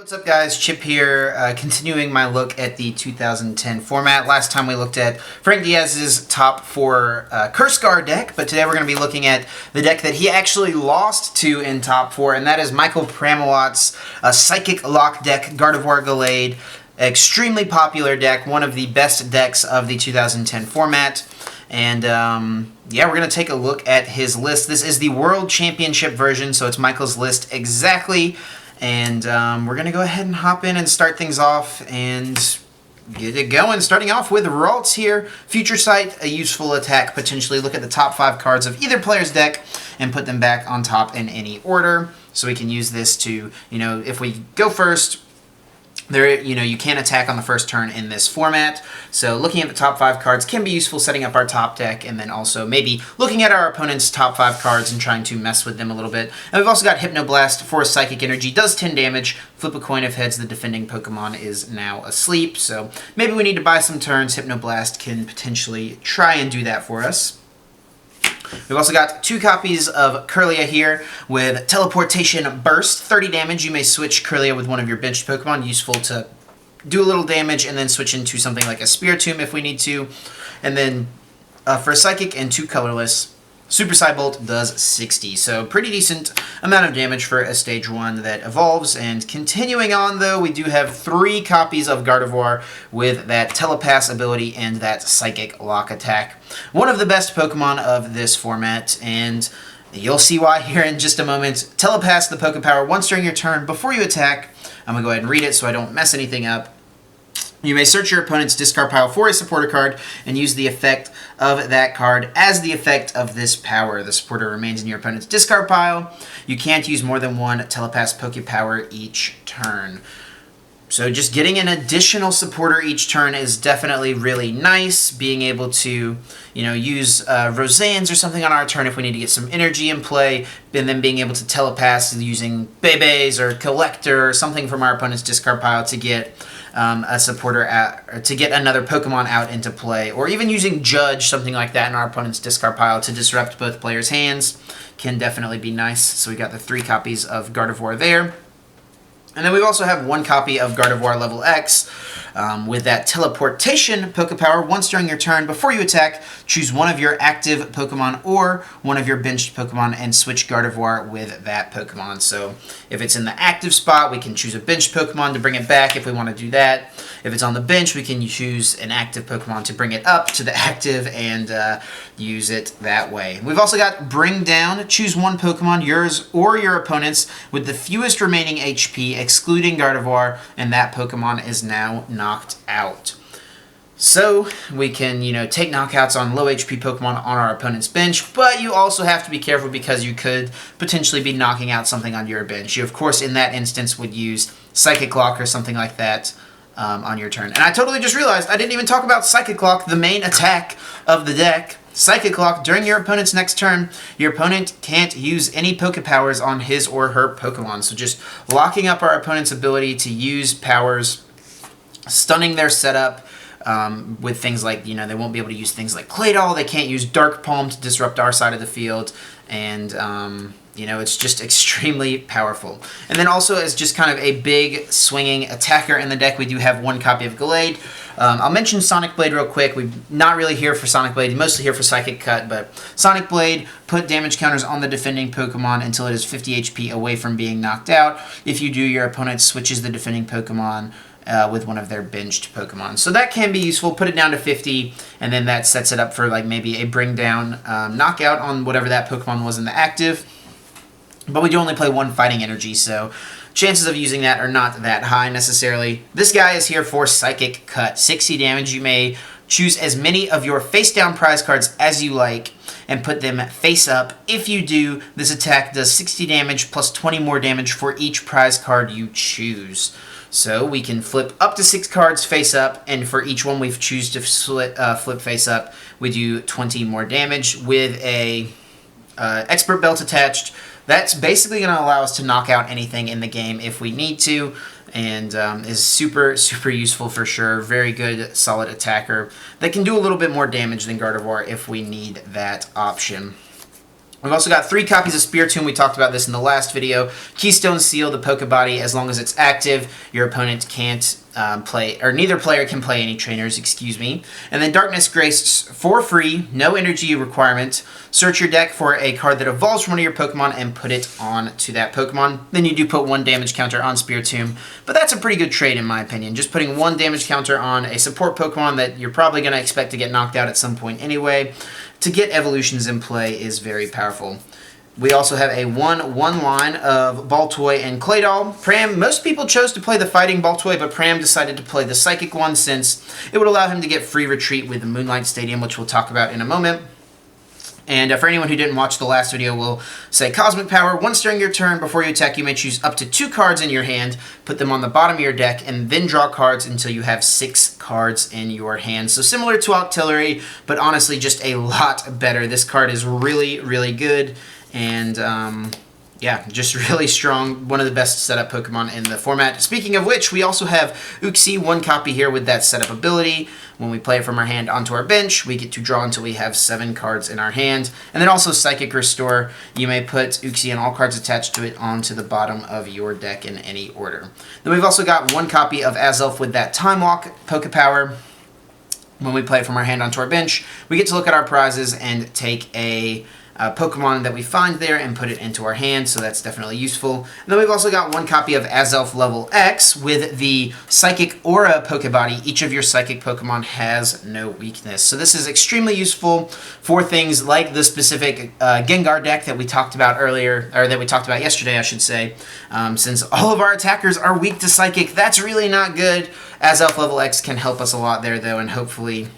What's up guys, Chip here, continuing my look at the 2010 format. Last time we looked at Frank Diaz's top 4 Curse Guard deck, but today we're going to be looking at the deck that he actually lost to in top 4, and that is Michael Pramawat's Psychic Lock deck, Gardevoir Gallade. Extremely popular deck, one of the best decks of the 2010 format. And yeah, we're going to take a look at his list. This is the World Championship version, so it's Michael's list exactly. And we're going to go ahead and hop in and start things off and get it going. Starting off with Ralts here. Future Sight, a useful attack. Potentially look at the top 5 cards of either player's deck and put them back on top in any order. So we can use this to, if we go first, you can't attack on the first turn in this format. So looking at the top 5 cards can be useful setting up our top deck, and then also maybe looking at our opponent's top 5 cards and trying to mess with them a little bit. And we've also got Hypnoblast for Psychic Energy, does 10 damage. Flip a coin if heads, the defending Pokemon is now asleep. So maybe we need to buy some turns. Hypnoblast can potentially try and do that for us. We've also got 2 copies of Kirlia here with Teleportation Burst. 30 damage. You may switch Kirlia with one of your benched Pokemon. Useful to do a little damage and then switch into something like a Spiritomb if we need to. And then for Psychic and 2 colorless, Super Psybolt does 60. So pretty decent amount of damage for a stage 1 that evolves. And continuing on though, we do have 3 copies of Gardevoir with that Telepass ability and that Psychic Lock attack. One of the best Pokemon of this format, and you'll see why here in just a moment. Telepass the Pokepower once during your turn before you attack. I'm going to go ahead and read it so I don't mess anything up. You may search your opponent's discard pile for a supporter card and use the effect of that card as the effect of this power. The supporter remains in your opponent's discard pile. You can't use more than 1 Telepass Pokepower each turn. So just getting an additional supporter each turn is definitely really nice. Being able to, use Roseanne's or something on our turn if we need to get some energy in play, and then being able to telepass using Bebes or Collector or something from our opponent's discard pile to get a supporter out, or to get another Pokemon out into play, or even using Judge, something like that in our opponent's discard pile to disrupt both players' hands can definitely be nice. So we got the 3 copies of Gardevoir there. And then we also have 1 copy of Gardevoir Level X with that Teleportation Pokepower. Once during your turn, before you attack, choose one of your active Pokemon or one of your benched Pokemon and switch Gardevoir with that Pokemon. So if it's in the active spot, we can choose a benched Pokemon to bring it back if we want to do that. If it's on the bench, we can choose an active Pokemon to bring it up to the active and use it that way. We've also got Bring Down. Choose 1 Pokemon, yours or your opponent's, with the fewest remaining HP, excluding Gardevoir, and that Pokemon is now knocked out. So we can, take knockouts on low HP Pokemon on our opponent's bench, but you also have to be careful because you could potentially be knocking out something on your bench. You, of course, in that instance would use Psychic Lock or something like that on your turn. And I totally just realized I didn't even talk about Psychic Lock, the main attack of the deck. Psychic Lock, during your opponent's next turn, your opponent can't use any Pokepowers on his or her Pokemon. So just locking up our opponent's ability to use powers, stunning their setup with things like, they won't be able to use things like Claydol, they can't use Dark Palm to disrupt our side of the field, and it's just extremely powerful. And then also as just kind of a big swinging attacker in the deck, we do have 1 copy of Gallade. I'll mention Sonic Blade real quick. We're not really here for Sonic Blade, mostly here for Psychic Cut, but Sonic Blade, put damage counters on the defending Pokemon until it is 50 HP away from being knocked out. If you do, your opponent switches the defending Pokemon with one of their benched Pokemon. So that can be useful. Put it down to 50, and then that sets it up for like maybe a bring down knockout on whatever that Pokemon was in the active. But we do only play 1 Fighting Energy, so chances of using that are not that high necessarily. This guy is here for Psychic Cut. 60 damage. You may choose as many of your face-down prize cards as you like and put them face up. If you do, this attack does 60 damage plus 20 more damage for each prize card you choose. So we can flip up to 6 cards face up, and for each one we choose to flip face up, we do 20 more damage with a Expert Belt attached. That's basically going to allow us to knock out anything in the game if we need to, and is super, super useful for sure. Very good, solid attacker that can do a little bit more damage than Gardevoir if we need that option. We've also got 3 copies of Spiritomb. We talked about this in the last video. Keystone Seal, the Pokebody, as long as it's active, your opponent can't play, or neither player can play any trainers, excuse me. And then Darkness Grace for free, no energy requirement. Search your deck for a card that evolves from one of your Pokemon and put it on to that Pokemon. Then you do put 1 damage counter on Spiritomb, but that's a pretty good trade in my opinion. Just putting 1 damage counter on a support Pokemon that you're probably going to expect to get knocked out at some point anyway, to get evolutions in play is very powerful. We also have a 1/1 line of Baltoy and Claydol. Pram, most people chose to play the Fighting Baltoy, but Pram decided to play the Psychic one since it would allow him to get free retreat with the Moonlight Stadium, which we'll talk about in a moment. And for anyone who didn't watch the last video, we'll say Cosmic Power. Once during your turn, before you attack, you may choose up to 2 cards in your hand, put them on the bottom of your deck, and then draw cards until you have 6 cards in your hand. So similar to Octillery, but honestly just a lot better. This card is really, really good, and yeah, just really strong. One of the best setup Pokemon in the format. Speaking of which, we also have Uxie, 1 copy here with that setup ability. When we play it from our hand onto our bench, we get to draw until we have 7 cards in our hand. And then also Psychic Restore. You may put Uxie and all cards attached to it onto the bottom of your deck in any order. Then we've also got 1 copy of Azelf with that Time Walk Pokepower. When we play it from our hand onto our bench, we get to look at our prizes and take a Pokemon that we find there and put it into our hand, so that's definitely useful. And then we've also got 1 copy of Azelf level X with the Psychic Aura Pokebody. Each of your Psychic Pokemon has no weakness. So this is extremely useful for things like the specific Gengar deck that we talked about earlier, or that we talked about yesterday, I should say. Since all of our attackers are weak to Psychic, that's really not good. Azelf level X can help us a lot there, though, and hopefully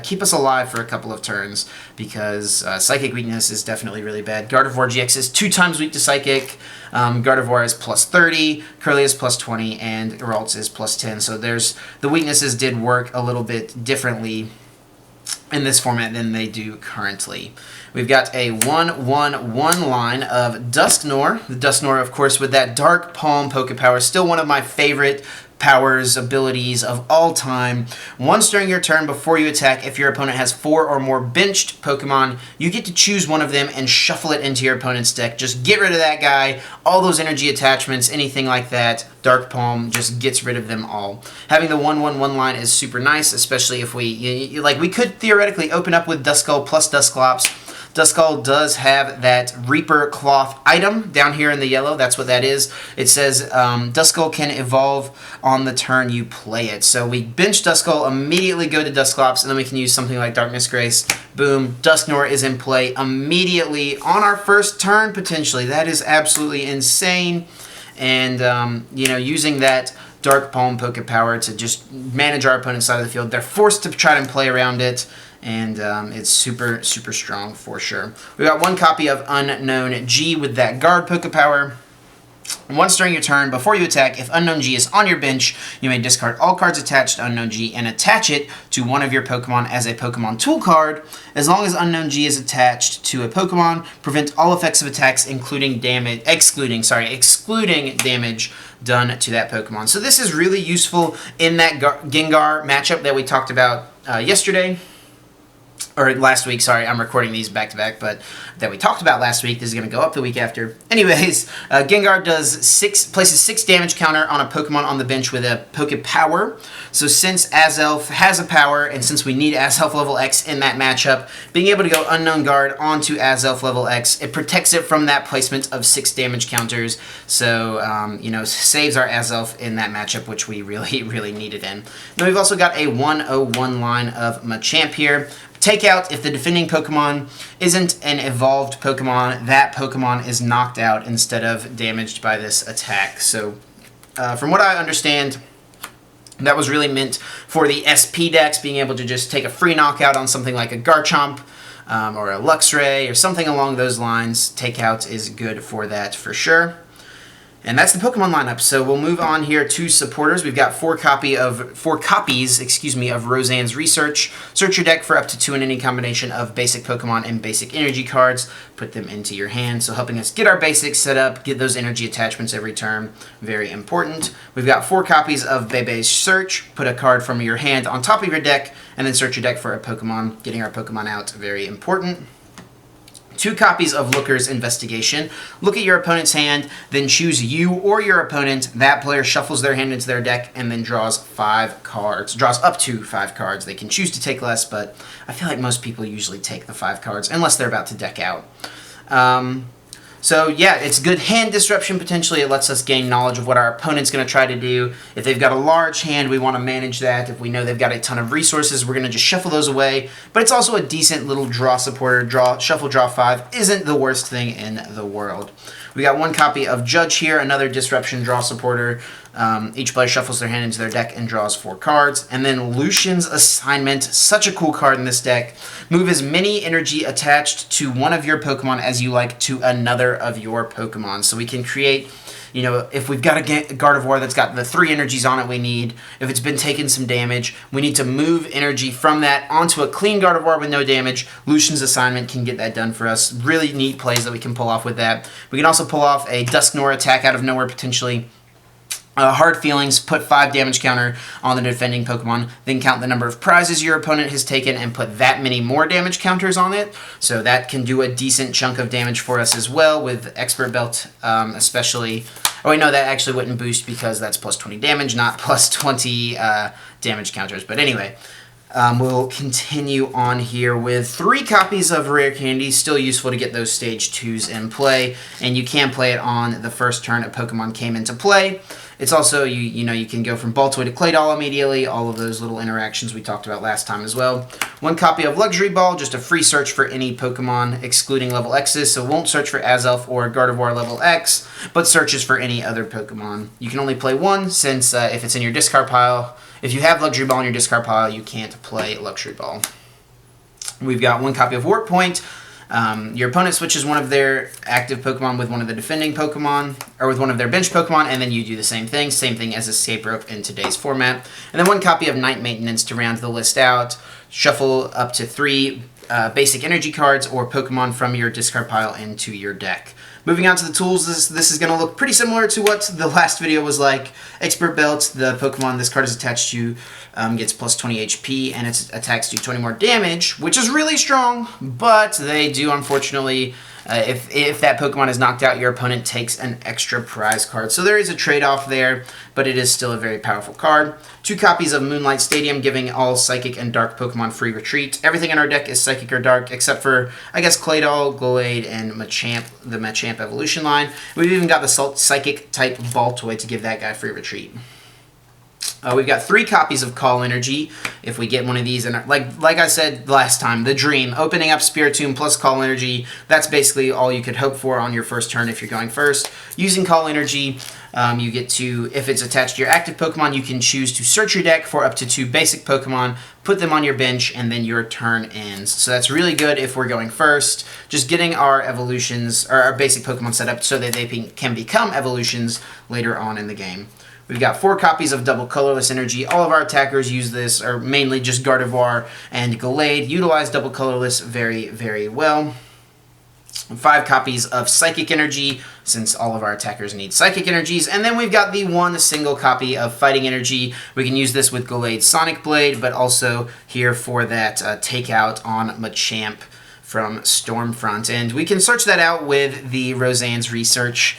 keep us alive for a couple of turns, because Psychic weakness is definitely really bad. Gardevoir GX is 2 times weak to Psychic. Gardevoir is plus 30, Kirlia is plus 20, and Geralt's is plus 10. So the weaknesses did work a little bit differently in this format than they do currently. We've got a 1/1 line of Dusknoir. The Dusknoir, of course, with that Dark Palm Pokepower, still one of my favorite powers, abilities of all time. Once during your turn, before you attack, if your opponent has 4 or more benched Pokemon, you get to choose one of them and shuffle it into your opponent's deck. Just get rid of that guy, all those energy attachments, anything like that. Dark Palm just gets rid of them all. Having the 1/1 line is super nice, especially if we could theoretically open up with Duskull plus Dusclops. Duskull does have that Reaper Cloth item down here in the yellow. That's what that is. It says Duskull can evolve on the turn you play it. So we bench Duskull, immediately go to Dusclops, and then we can use something like Darkness Grace. Boom, Dusknoir is in play immediately on our first turn, potentially. That is absolutely insane. And, using that Dark Palm Pokepower to just manage our opponent's side of the field, they're forced to try and play around it. And it's super, super strong for sure. We got 1 copy of Unknown G with that Guard Pokepower. Once during your turn, before you attack, if Unknown G is on your bench, you may discard all cards attached to Unknown G and attach it to one of your Pokemon as a Pokemon Tool card. As long as Unknown G is attached to a Pokemon, prevent all effects of attacks, excluding damage done to that Pokemon. So this is really useful in that Gengar matchup that we talked about yesterday. Or last week, sorry, I'm recording these back-to-back, but that we talked about last week. This is going to go up the week after. Anyways, Gengar places 6 damage counter on a Pokemon on the bench with a Pokepower. So since Azelf has a power, and since we need Azelf level X in that matchup, being able to go Unknown Guard onto Azelf level X, it protects it from that placement of 6 damage counters. So, saves our Azelf in that matchup, which we really, really needed in. Then we've also got a 1/1 line of Machamp here. Take out, if the defending Pokemon isn't an evolved Pokemon, that Pokemon is knocked out instead of damaged by this attack. So, from what I understand, that was really meant for the SP decks, being able to just take a free knockout on something like a Garchomp or a Luxray or something along those lines. Takeout is good for that for sure. And that's the Pokemon lineup. So we'll move on here to supporters. We've got 4 copies of Roseanne's Research. Search your deck for up to 2 in any combination of basic Pokemon and basic energy cards. Put them into your hand. So helping us get our basics set up, get those energy attachments every turn. Very important. We've got 4 copies of Bebe's Search. Put a card from your hand on top of your deck, and then search your deck for a Pokemon. Getting our Pokemon out, very important. 2 copies of Looker's Investigation. Look at your opponent's hand, then choose you or your opponent. That player shuffles their hand into their deck and then draws 5 cards. Draws up to 5 cards. They can choose to take less, but I feel like most people usually take the 5 cards, unless they're about to deck out. So yeah, it's good hand disruption potentially. It lets us gain knowledge of what our opponent's going to try to do. If they've got a large hand, we want to manage that. If we know they've got a ton of resources, we're going to just shuffle those away. But it's also a decent little draw supporter. Shuffle, draw 5 isn't the worst thing in the world. We got 1 copy of Judge here, another disruption draw supporter. Each player shuffles their hand into their deck and draws 4 cards. And then Lucian's Assignment, such a cool card in this deck. Move as many energy attached to one of your Pokemon as you like to another of your Pokemon. So we can create, you know, if we've got a Gardevoir that's got the 3 energies on it we need, if it's been taking some damage, we need to move energy from that onto a clean Gardevoir with no damage. Lucian's Assignment can get that done for us. Really neat plays that we can pull off with that. We can also pull off a Dusknoir attack out of nowhere potentially. Hard Feelings, put 5 damage counter on the defending Pokemon, then count the number of prizes your opponent has taken and put that many more damage counters on it. So that can do a decent chunk of damage for us as well with Expert Belt, especially. Oh wait, no, that actually wouldn't boost because that's plus 20 damage, not plus 20 damage counters. But anyway, we'll continue on here with 3 copies of Rare Candies. Still useful to get those stage 2s in play, and you can play it on the first turn a Pokemon came into play. It's also, you can go from Boltevoir to Claydol immediately, all of those little interactions we talked about last time as well. 1 copy of Luxury Ball, just a free search for any Pokemon excluding level X's, so won't search for Azelf or Gardevoir level X, but searches for any other Pokemon. You can only play 1 since if it's in your discard pile, if you have Luxury Ball in your discard pile, you can't play Luxury Ball. We've got 1 copy of Warp Point. Your opponent switches one of their active Pokemon with one of the defending Pokemon, or with one of their bench Pokemon, and then you do the same thing as Escape Rope in today's format. And then 1 copy of Night Maintenance to round the list out. Shuffle up to 3 basic energy cards or Pokemon from your discard pile into your deck. Moving on to the tools, this is going to look pretty similar to what the last video was like. Expert Belt, the Pokemon this card is attached to, gets plus 20 HP, and its attacks do 20 more damage, which is really strong, but they do, unfortunately, if that Pokemon is knocked out, your opponent takes an extra prize card. So there is a trade-off there, but it is still a very powerful card. 2 copies of Moonlight Stadium, giving all Psychic and Dark Pokemon free retreat. Everything in our deck is Psychic or Dark, except for, I guess, Claydol, Gallade, and Machamp, the Machamp evolution line. We've even got the Psychic-type Baltoy to give that guy free retreat. We've got 3 copies of Call Energy. If we get one of these, and like I said last time, the dream, opening up Spiritomb plus Call Energy, that's basically all you could hope for on your first turn if you're going first. Using Call Energy, you get to, if it's attached to your active Pokemon, you can choose to search your deck for up to 2 basic Pokemon, put them on your bench, and then your turn ends. So that's really good if we're going first. Just getting our evolutions, or our basic Pokemon set up so that they can become evolutions later on in the game. We've got 4 copies of Double Colorless Energy. All of our attackers use this, or mainly just Gardevoir and Gallade. Utilize Double Colorless very, very well. 5 copies of Psychic Energy, since all of our attackers need Psychic Energies. And then we've got the 1 single copy of Fighting Energy. We can use this with Gallade's Sonic Blade, but also here for that takeout on Machamp from Stormfront. And we can search that out with the Roseanne's Research.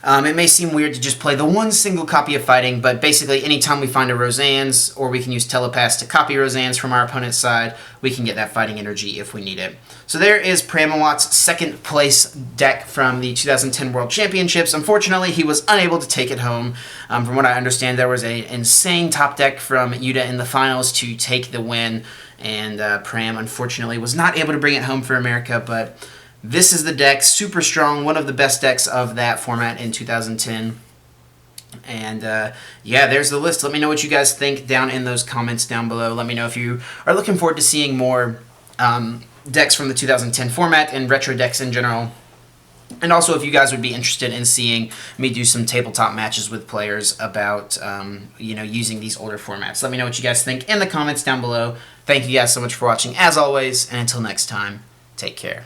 It may seem weird to just play the 1 single copy of Fighting, but basically anytime we find a Roseanne's, or we can use Telepass to copy Roseanne's from our opponent's side, we can get that Fighting Energy if we need it. So there is Pramawat's 2nd place deck from the 2010 World Championships. Unfortunately, he was unable to take it home. From what I understand, there was an insane top deck from Yuta in the finals to take the win, and Pram, unfortunately, was not able to bring it home for America, but this is the deck, super strong, one of the best decks of that format in 2010. And yeah, there's the list. Let me know what you guys think down in those comments down below. Let me know if you are looking forward to seeing more decks from the 2010 format and retro decks in general. And also if you guys would be interested in seeing me do some tabletop matches with players about using these older formats. Let me know what you guys think in the comments down below. Thank you guys so much for watching as always, and until next time, take care.